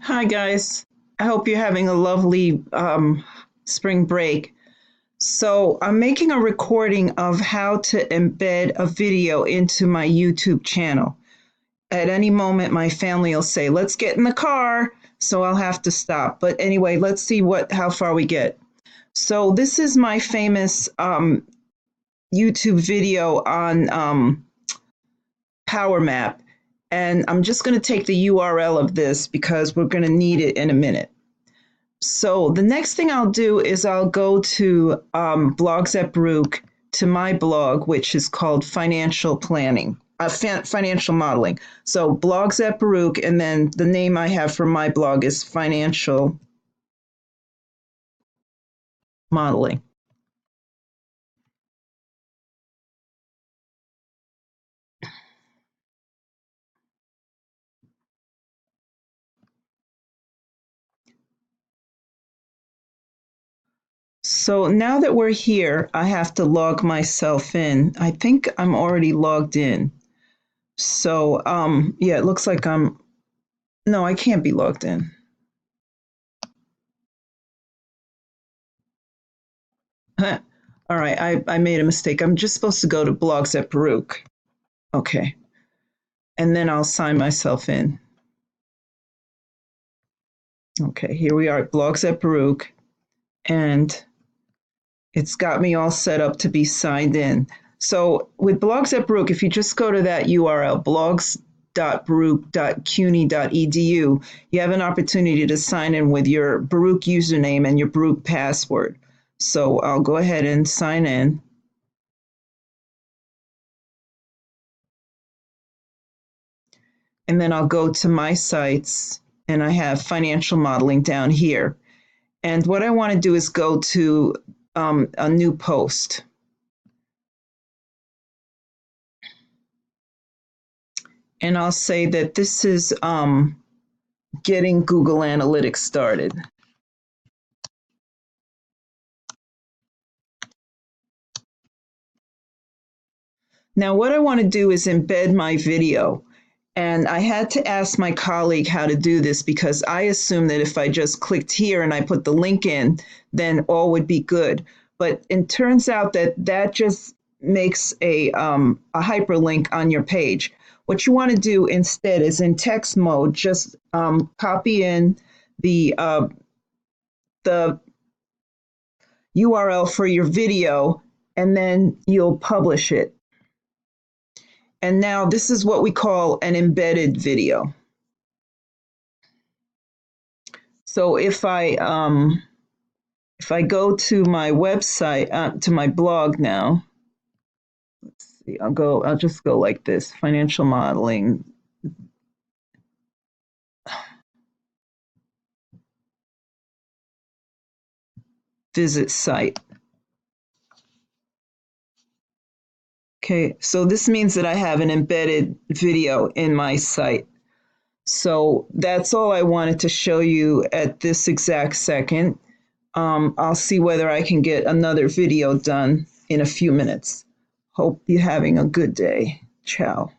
Hi, guys. I hope you're having a lovely spring break. So, I'm making a recording of how to embed a video into my YouTube channel. At any moment, my family will say, "Let's get in the car." So, I'll have to stop. But anyway, let's see how far we get. So, this is my famous YouTube video on Power Map. And I'm just going to take the URL of this because we're going to need it in a minute. So the next thing I'll do is I'll go to Blogs at Baruch to my blog, which is called Financial Planning, Financial Modeling. So Blogs at Baruch, and then the name I have for my blog is Financial Modeling. So now that we're here, I have to log myself in. I think I'm already logged in. So yeah, it looks like no, I can't be logged in. All right, I made a mistake. I'm just supposed to go to Blogs at Baruch. Okay. And then I'll sign myself in. Okay, here we are at Blogs at Baruch, and it's got me all set up to be signed in. So with Blogs at Baruch, if you just go to that URL, blogs.baruch.cuny.edu, you have an opportunity to sign in with your Baruch username and your Baruch password. So I'll go ahead and sign in. And then I'll go to my sites, and I have financial modeling down here. And what I want to do is go to a new post. And I'll say that this is getting Google Analytics started. Now, what I want to do is embed my video. And I had to ask my colleague how to do this because I assumed that if I just clicked here and I put the link in, then all would be good. But it turns out that that just makes a hyperlink on your page. What you want to do instead is in text mode, just copy in the URL for your video, and then you'll publish it. And now this is what we call an embedded video. So if I go to my website, to my blog now, let's see, I'll just go like this, financial modeling. Visit site. Okay, so this means that I have an embedded video in my site. So that's all I wanted to show you at this exact second. I'll see whether I can get another video done in a few minutes. Hope you're having a good day. Ciao.